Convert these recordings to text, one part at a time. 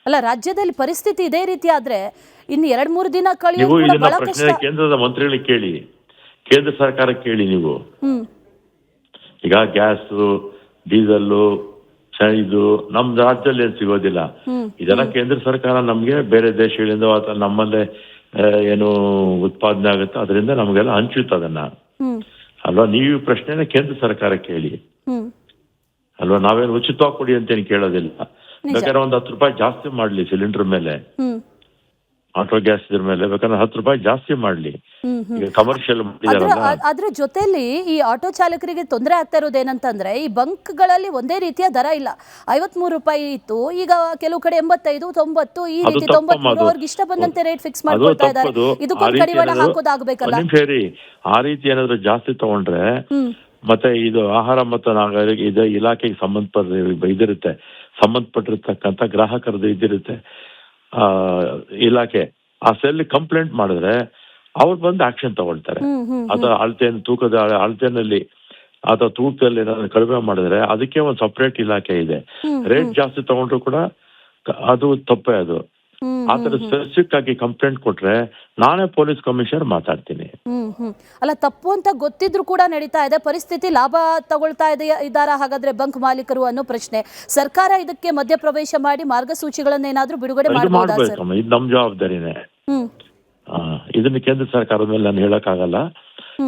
ಅಲ್ಲ, ರಾಜ್ಯದಲ್ಲಿ ಪರಿಸ್ಥಿತಿ ಇದೇ ರೀತಿ ಆದ್ರೆ ಇನ್ನು 2-3 ದಿನ ನೀವು ಕಳೆಯೋದು ಕೂಡ ಇದನ್ನ ಬಹಳ ಪ್ರಶ್ನೆ ಕಷ್ಟ. ಕೇಂದ್ರದ ಮಂತ್ರಿಗಳಿಗೆ ಕೇಳಿ, ಕೇಂದ್ರ ಸರ್ಕಾರಕ್ಕೆ ಕೇಳಿ. ನೀವು ಹ್ಮ್ ಈಗ ಗ್ಯಾಸ್, ಡೀಸೆಲ್ಲು, ಇದು ನಮ್ಮ ರಾಜ್ಯದಲ್ಲಿ ಏನು ಸಿಗೋದಿಲ್ಲ. ಇದೆಲ್ಲ ಕೇಂದ್ರ ಸರ್ಕಾರ ನಮ್ಗೆ ಬೇರೆ ದೇಶಗಳಿಂದ ಅಥವಾ ನಮ್ಮಲ್ಲೇ ಏನು ಉತ್ಪಾದನೆ ಆಗುತ್ತೆ ಅದರಿಂದ ನಮಗೆಲ್ಲ ಹಂಚುತ್ತೆ ಅದನ್ನ ಹ್ಮ್ ಅಲ್ವಾ. ನೀವು ಈ ಪ್ರಶ್ನೆನ ಕೇಂದ್ರ ಸರ್ಕಾರಕ್ಕೆ ಕೇಳಿ ಹ್ಮ್ ಅಲ್ವಾ. ನಾವೇನು ಉಚಿತವಾಗಿ ಕೊಡಿ ಅಂತೇನು ಕೇಳೋದಿಲ್ಲ. ನಿಜ. ಬೇಕಾದ್ರೆ ಒಂದು 10 ರೂಪಾಯಿ ಜಾಸ್ತಿ ಮಾಡ್ಲಿ ಸಿಲಿಂಡರ್ ಮೇಲೆ, ಹ್ಮ್ ಆಟೋ ಗ್ಯಾಸ್ ಇದ್ರ ಮೇಲೆ ಬೇಕಾದ್ರೆ 10 ರೂಪಾಯಿ ಜಾಸ್ತಿ ಮಾಡ್ಲಿ. ಹ್ಮ್ ಹ್ಮ್ ಈಗ ಕಮರ್ಷಿಯಲ್ ಮಾಡಿದಾರಲ್ಲ. ಅದ್ರ ಜೊತೆಲಿ ಈ ಆಟೋ ಚಾಲಕರಿಗೆ ತೊಂದರೆ ಆಗ್ತಾ ಇರೋದು ಏನಂತಂದ್ರೆ, ಈ ಬಂಕ್ಗಳಲ್ಲಿ ಒಂದೇ ರೀತಿಯ ದರ ಇಲ್ಲ. 53 ರೂಪಾಯಿ ಇತ್ತು, ಈಗ ಕೆಲವು ಕಡೆ 85, 90, ಈ ಅದು ರೀತಿ ತಪ್ಪಮ್ಮ. 93 ಅದು ಅವ್ರಿಗೆ ಇಷ್ಟ ಬಂದಂತೆ ರೇಟ್ ಫಿಕ್ಸ್ ಅದು ಮಾಡ್ಕೊಳ್ತಾ ಇದ್ದಾರೆ. ತಪ್ಪದು. ಆ ಇದಕ್ಕೊಂದು ರೀತಿ ಕಡಿವಾಣ ಏನಾದ್ರು ಹಾಕೋದಾಗಬೇಕಲ್ಲ. ಒಂದ್ ನಿಮಿಷ ಇರಿ. ಆ ರೀತಿ ಏನಾದ್ರು ಜಾಸ್ತಿ ತಗೊಂಡ್ರೆ ಹ್ಮ್ ಮತ್ತೆ ಇದು ಆಹಾರ ಮತ್ತು ನಾಗರಿಕ ಇದು ಇಲಾಖೆಗೆ ಇದಿರುತ್ತೆ, ಸಂಬಂಧಪಟ್ಟಿರ್ತಕ್ಕಂಥ ಗ್ರಾಹಕರದ್ದು ಇದಿರುತ್ತೆ ಇಲಾಖೆ. ಆ ಸೆಲ್ ಕಂಪ್ಲೇಂಟ್ ಮಾಡಿದ್ರೆ ಅವ್ರು ಬಂದು ಆಕ್ಷನ್ ತಗೊಳ್ತಾರೆ. ಹ್ಮ್ ಹ್ಮ್ ಅಥವಾ ತೂಕದ ಅಳತೆನಲ್ಲಿ ಅಥವಾ ತೂಕದಲ್ಲಿ ಏನಾದ್ರು ಕಡಿಮೆ ಮಾಡಿದ್ರೆ ಅದಕ್ಕೆ ಒಂದು ಸಪ್ರೇಟ್ ಇಲಾಖೆ ಇದೆ. ರೇಟ್ ಜಾಸ್ತಿ ತಗೊಂಡ್ರು ಕೂಡ ಅದು ತಪ್ಪೇ. ಅದು ಆ ಥರ ಸ್ಪೆಸಿಫಿಕ್ ಆಗಿ ಕಂಪ್ಲೇಂಟ್ ಕೊಟ್ರೆ ನಾನೇ ಪೊಲೀಸ್ ಕಮಿಷನರ್ ಮಾತಾಡ್ತೀನಿ. ಅಲ್ಲ, ತಪ್ಪು ಅಂತ ಗೊತ್ತಿದ್ರು ಕೂಡ ನಡೀತಾ ಇದೆ. ಪರಿಸ್ಥಿತಿ ಲಾಭ ತಗೊಳ್ತಾ ಇದ್ದಾರಾ ಹಾಗಾದ್ರೆ ಬಂಕ್ ಮಾಲೀಕರು ಅನ್ನೋ ಪ್ರಶ್ನೆ. ಸರ್ಕಾರ ಇದಕ್ಕೆ ಮಧ್ಯಪ್ರವೇಶ ಮಾಡಿ ಮಾರ್ಗಸೂಚಿಗಳನ್ನೇನಾದ್ರೂ ಬಿಡುಗಡೆ ಮಾಡಬಹುದಾ ಸರ್? ಮಾಡ್ಬೇಕಮ್ಮ, ಇದು ನಮ್ ಜವಾಬ್ದಾರಿನೇ. ಹ್ಮ್ ಇದನ್ನ ಕೇಂದ್ರ ಸರ್ಕಾರದ ಮೇಲೆ ನಾನು ಹೇಳಕ್ಕಾಗಲ್ಲ.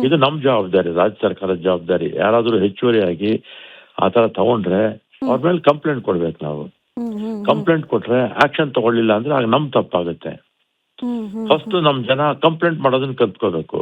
ಇದು ನಮ್ ಜವಾಬ್ದಾರಿ, ರಾಜ್ಯ ಸರ್ಕಾರದ ಜವಾಬ್ದಾರಿ. ಯಾರಾದ್ರೂ ಹೆಚ್ಚುವರಿಯಾಗಿ ಆತರ ತಗೊಂಡ್ರೆ ಅವ್ರ ಮೇಲೆ ಕಂಪ್ಲೇಂಟ್ ಕೊಡ್ಬೇಕು ನಾವು. ಕಂಪ್ಲೇಂಟ್ ಕೊಟ್ರೆ ಆಕ್ಷನ್ ತಗೊಳ್ಳಿಲ್ಲ ಅಂದ್ರೆ ಆಗ ನಮ್ ತಪ್ಪಾಗುತ್ತೆ. ಫಸ್ಟ್ ನಮ್ ಜನ ಕಂಪ್ಲೇಂಟ್ ಮಾಡೋದನ್ನ ಕಲ್ತ್ಕೋಬೇಕು.